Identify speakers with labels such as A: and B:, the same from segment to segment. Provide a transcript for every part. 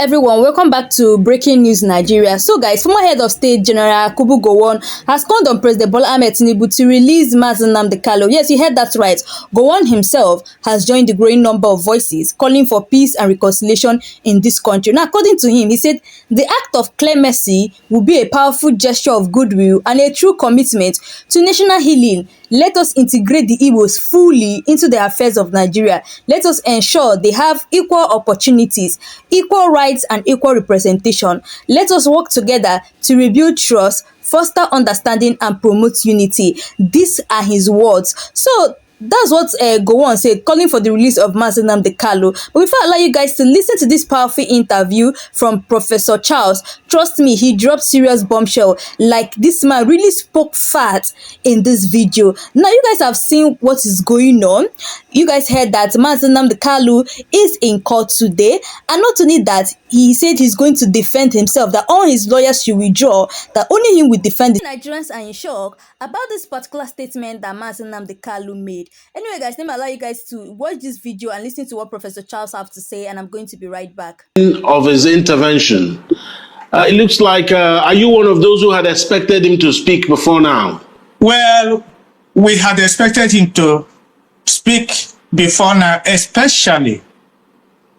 A: Everyone, welcome back to Breaking News Nigeria. So guys, former head of state General Gowon has called on President Bola Ahmed Tinubu to release Mazi Nnamdi Kanu. Yes, you heard that right. Gowon himself has joined the growing number of voices calling for peace and reconciliation in this country. Now, according to him, he said the act of clemency will be a powerful gesture of goodwill and a true commitment to national healing. Let us integrate the Igbos fully into the affairs of Nigeria. Let us ensure they have equal opportunities, equal rights, and equal representation. Let us work together to rebuild trust, foster understanding, and promote unity. These are his words. So that's what Gowon said, calling for the release of Mazi Nnamdi Kanu. But before I allow you guys to listen to this powerful interview from Professor Charles, trust me, he dropped serious bombshell. Like, this man really spoke fat in this video. Now, you guys have seen what is going on. You guys heard that Mazi Nnamdi Kanu is in court today. And not only that, he said he's going to defend himself, that all his lawyers should withdraw, that only him will defend him. Nigerians are in shock about this particular statement that Mazi Nnamdi Kanu made. Anyway, guys, let me allow you guys to watch this video and listen to what Professor Charles have to say, and I'm going to be right back.
B: Of his intervention, it looks like, are you one of those who had expected him to speak before now?
C: Well, we had expected him to speak before now, especially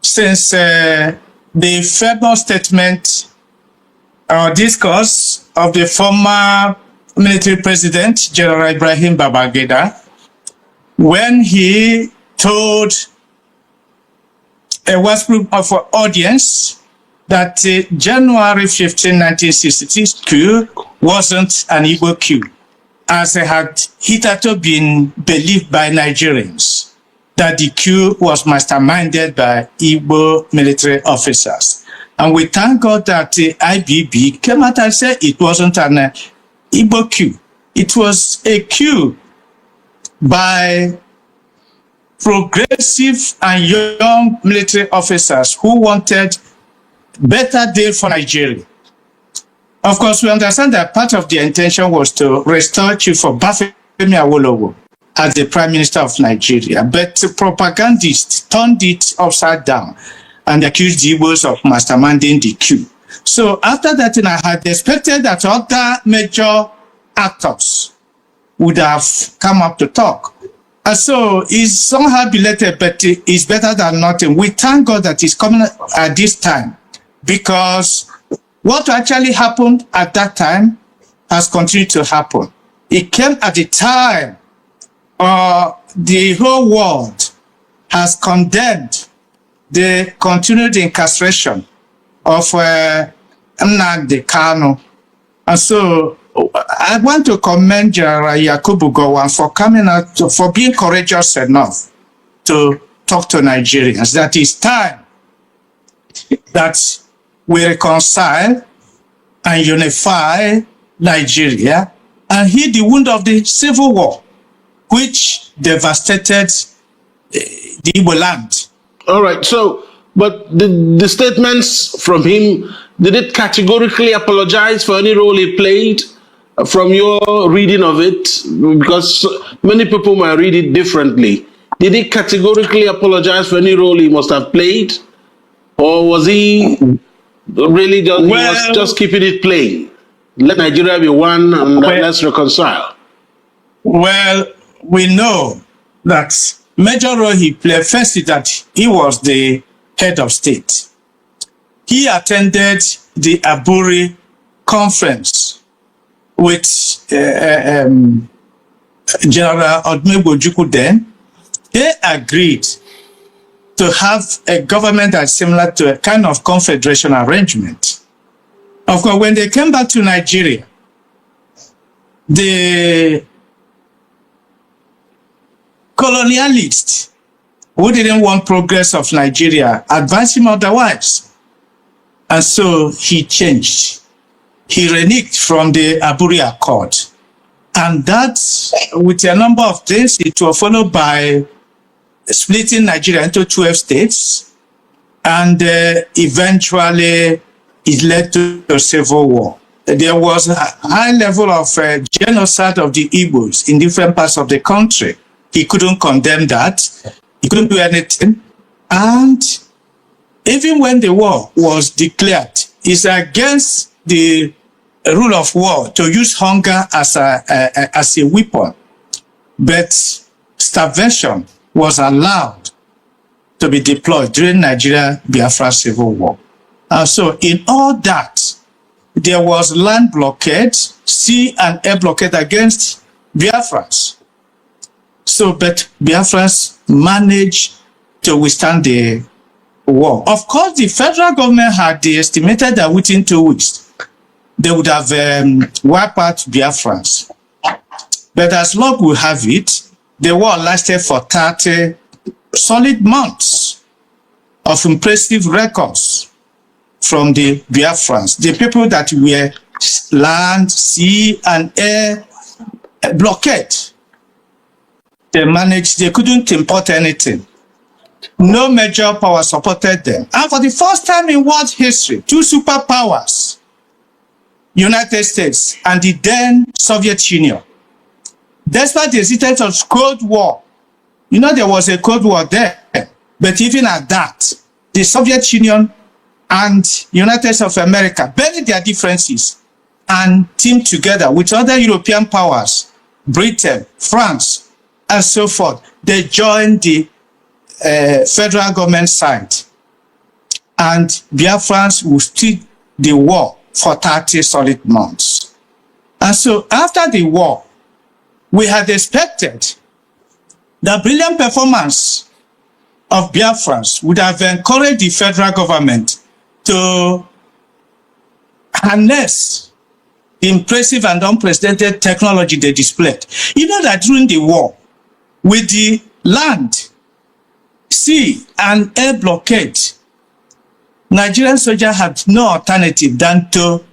C: since the famous statement or discourse of the former military president, General Ibrahim Babangida, when he told a vast group of audience that January 15, 1962 wasn't an Igbo coup, as it had hitherto been believed by Nigerians, that the coup was masterminded by Igbo military officers. And we thank God that the IBB came out and said it wasn't an Igbo coup. It was a coup by progressive and young military officers who wanted better deal for Nigeria. Of course, we understand that part of the intention was to restore Chief Obafemi Awolowo as the Prime Minister of Nigeria, but the propagandists turned it upside down and accused the Igbos of masterminding the coup. So after that, I had expected that other major actors would have come up to talk. And so it's somehow belated, but it's better than nothing. We thank God that it's coming at this time, because what actually happened at that time has continued to happen. It came at the time the whole world has condemned the continued incarceration of Nnamdi Kanu. And so I want to commend General Gowon for coming out, for being courageous enough to talk to Nigerians. That it's time that we reconcile and unify Nigeria and heal the wound of the civil war, which devastated the Igbo land.
B: All right, so, but the statements from him, did it categorically apologize for any role he played? From your reading of it, because many people might read it differently, did he categorically apologize for any role he must have played? Or was he really just, he was just keeping it plain? Let Nigeria be one and let's reconcile.
C: Well, we know that major role he played, first is that he was the head of state. He attended the Aburi conference with General Odumegwu then. They agreed to have a government that's similar to a kind of confederation arrangement. Of course, when they came back to Nigeria, the colonialists who didn't want progress of Nigeria advised him otherwise. And so he changed. He reneged from the Aburi Accord. And that, with a number of things, it was followed by splitting Nigeria into 12 states. And eventually, it led to a civil war. There was a high level of genocide of the Igbos in different parts of the country. He couldn't condemn that. He couldn't do anything. And even when the war was declared, is against the rule of war to use hunger as a weapon. But starvation was allowed to be deployed during Nigeria-Biafra Civil War. And so in all that, there was land blockade, sea and air blockade against Biafrans. So, but Biafrans managed to withstand the war. Of course, the federal government had estimated that within 2 weeks, they would have wiped out Biafrans. But as luck will have it, the war lasted for 30 solid months of impressive records from the Biafrans, the people that were land, sea, and air blockade. They couldn't import anything. No major power supported them. And for the first time in world history, two superpowers, United States and the then Soviet Union, despite the existence of Cold War, you know there was a Cold War there, but even at that, the Soviet Union and United States of America buried their differences and teamed together with other European powers, Britain, France, and so forth. They joined the federal government side, and Biafrans will still the war for 30 solid months. And so after the war, we had expected the brilliant performance of Biafrans would have encouraged the federal government to harness the impressive and unprecedented technology they displayed. You know that during the war, with the land, sea, and air blockade, Nigerian soldiers had no alternative than to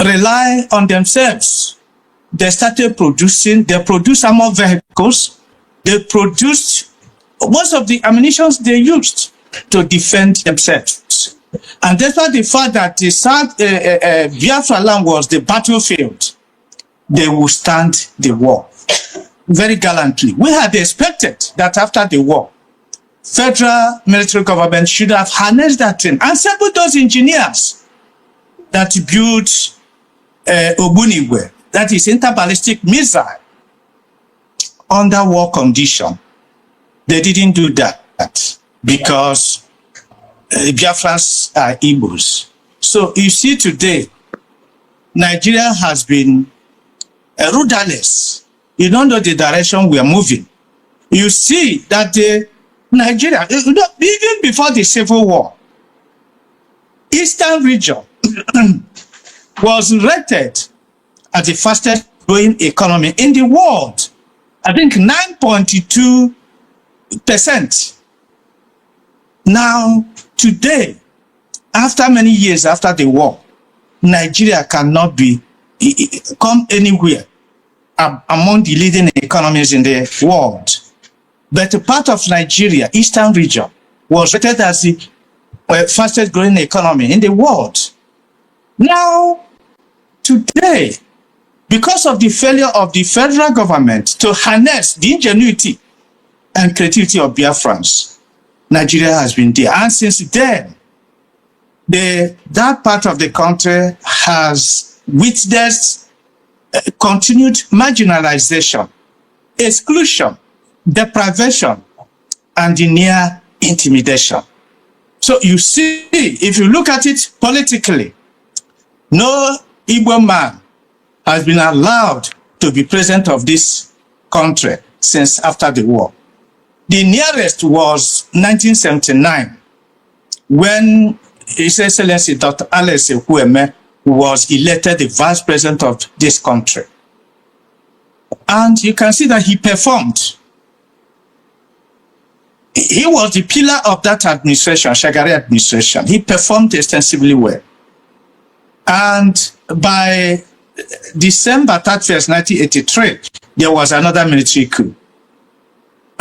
C: rely on themselves. They started producing, they produced armor vehicles, they produced most of the ammunition they used to defend themselves. And despite the fact that the South Biafra land was the battlefield, they would stand the war very gallantly. We had expected that after the war, federal military government should have harnessed that thing and assembled those engineers that built Ogbunigwe, that is interballistic missile, under war condition. They didn't do that because Biafrans are Igbos. So you see today, Nigeria has been rudderless. You don't know the direction we are moving. You see that the Nigeria, even before the Civil War, Eastern region was rated as the fastest growing economy in the world. I think 9.2%. Now, today, after many years after the war, Nigeria cannot come anywhere among the leading economies in the world. But a part of Nigeria, Eastern region, was rated as the fastest growing economy in the world. Now, today, because of the failure of the federal government to harness the ingenuity and creativity of Biafrans, Nigeria has been there. And since then, that part of the country has witnessed continued marginalization, exclusion, deprivation, and the near intimidation. So you see, if you look at it politically, no Igbo man has been allowed to be president of this country since after the war. The nearest was 1979, when His Excellency Dr. Alex Ekwueme was elected the vice president of this country. And you can see that he performed. He was the pillar of that administration, Shagari administration. He performed extensively well. And by December 31st, 1983, there was another military coup.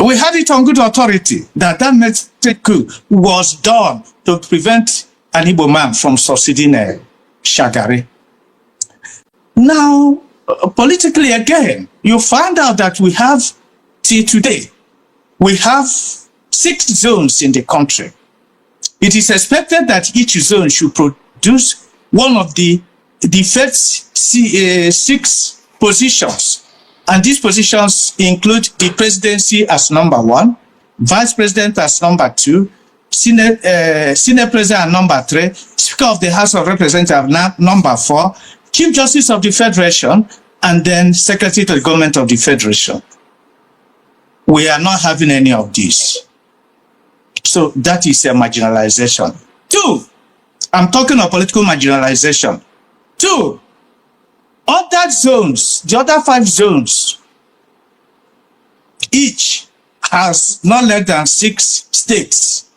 C: We had it on good authority that military coup was done to prevent an Igbo man from succeeding Shagari. Now, politically again, you find out that we have, till today, we have 6 zones in the country. it is expected that each zone should produce one of the first 6 positions. And these positions include the presidency as number 1, vice president as number 2, Senate president number 3, Speaker of the House of Representatives number 4, Chief Justice of the Federation, and then Secretary to the Government of the Federation. We are not having any of these. So that is a marginalization. 2, I'm talking of political marginalization. 2, other zones, the other 5 zones, each has not less than 6 states.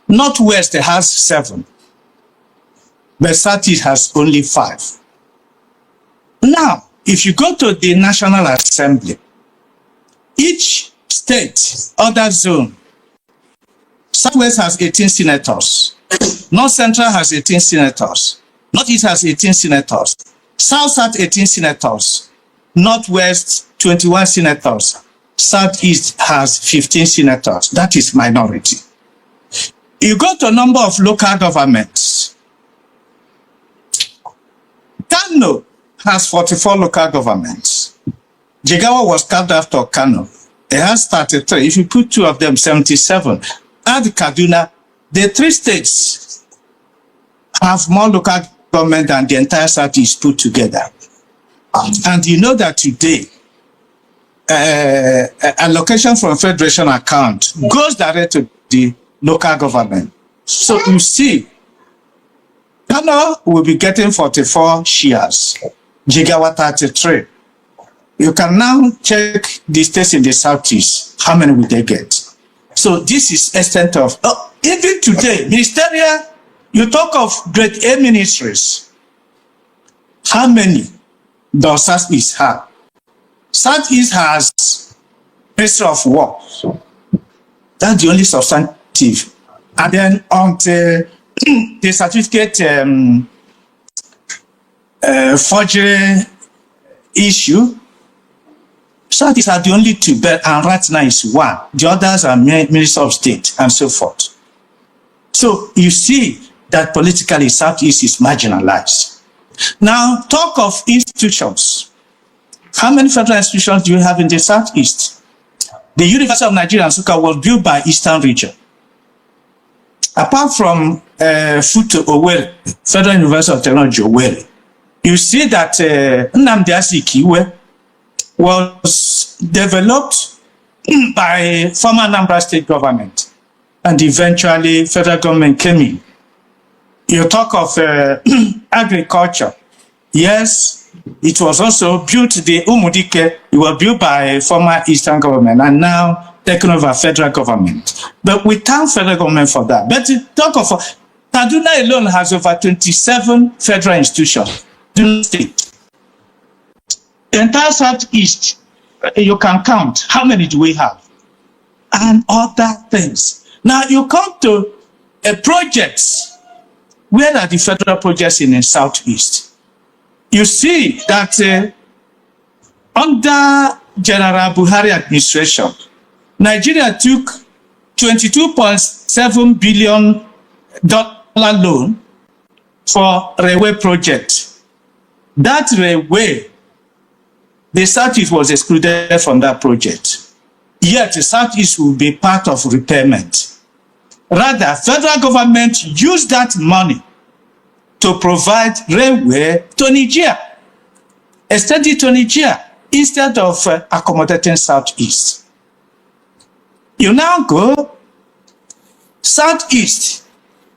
C: Northwest has 7, but Southeast has only 5. Now, if you go to the National Assembly, each state, other zone, Southwest has 18 senators, North Central has 18 senators, Northeast has 18 senators, South has 18 senators, Northwest 21 senators, Southeast has 15 senators. That is minority. You go to number of local governments. Kanu has 44 local governments. Jigawa was carved after Kanu. It has 33. If you put 2 of them, 77. Add Kaduna, the 3 states have more local government than the entire Southeast put together. And you know that today, allocation from federation account goes direct to the local government. So you see, Kano will be getting 44 shares, Jigawa 33. You can now check the states in the Southeast. How many will they get? So this is extent of, even today, ministerial, you talk of grade A ministries. How many does Southeast have? Southeast has Ministry of Works. That's the only substantive. And then on the certificate forgery issue, Southeast are the only 2, but and right now is 1. The others are Minister of State and so forth. So you see that politically Southeast is marginalized. Now talk of institutions. How many federal institutions do you have in the Southeast? The University of Nigeria and Nsukka was built by Eastern Region. Apart from Futo Owerri, Federal University of Technology Owerri, you see that Nnamdi Azikiwe was developed by former Anambra State government, and eventually federal government came in. You talk of agriculture. Yes, it was also built, the Umudike, it was built by former Eastern government and now taken over federal government. But we thank federal government for that. But to talk of, Kaduna alone has over 27 federal institutions. State. The entire Southeast, you can count. How many do we have? And other things. Now you come to projects. Where are the federal projects in the Southeast? You see that under General Buhari administration, Nigeria took $22.7 billion loan for railway project. That railway, the Southeast was excluded from that project. Yet the Southeast will be part of repayment. Rather, federal government used that money to provide railway to Nigeria, extended to Nigeria, instead of accommodating Southeast. You now go Southeast,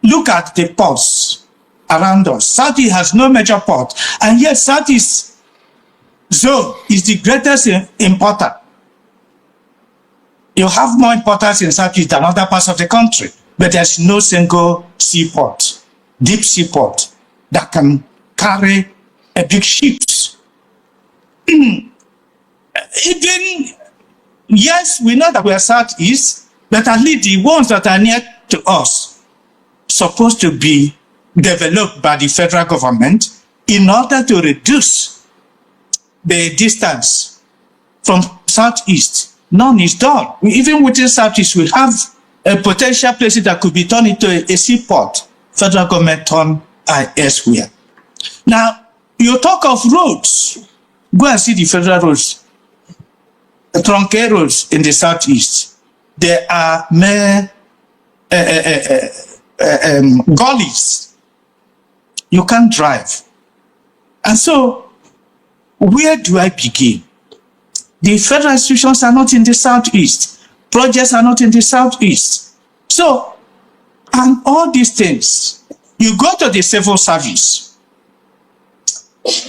C: look at the ports around us. Southeast has no major port, and yet Southeast zone is the greatest importer. You have more importers in Southeast than other parts of the country, but there's no single seaport, deep seaport, that can carry a big ships. Even, yes, we know that we are Southeast, but at least the ones that are near to us supposed to be developed by the federal government in order to reduce the distance from Southeast. None is done. Even within Southeast, we have potential places that could be turned into a seaport, federal government turn eye elsewhere. Now, you talk of roads. Go and see the federal roads, the truncated roads in the southeast. There are mere gullies. You can't drive. And so, where do I begin? The federal institutions are not in the southeast. Projects are not in the southeast. So, and all these things, you go to the civil service.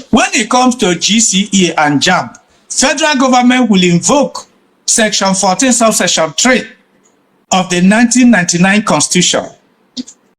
C: When it comes to GCE and JAMB, federal government will invoke Section 14, subsection 3 of the 1999 Constitution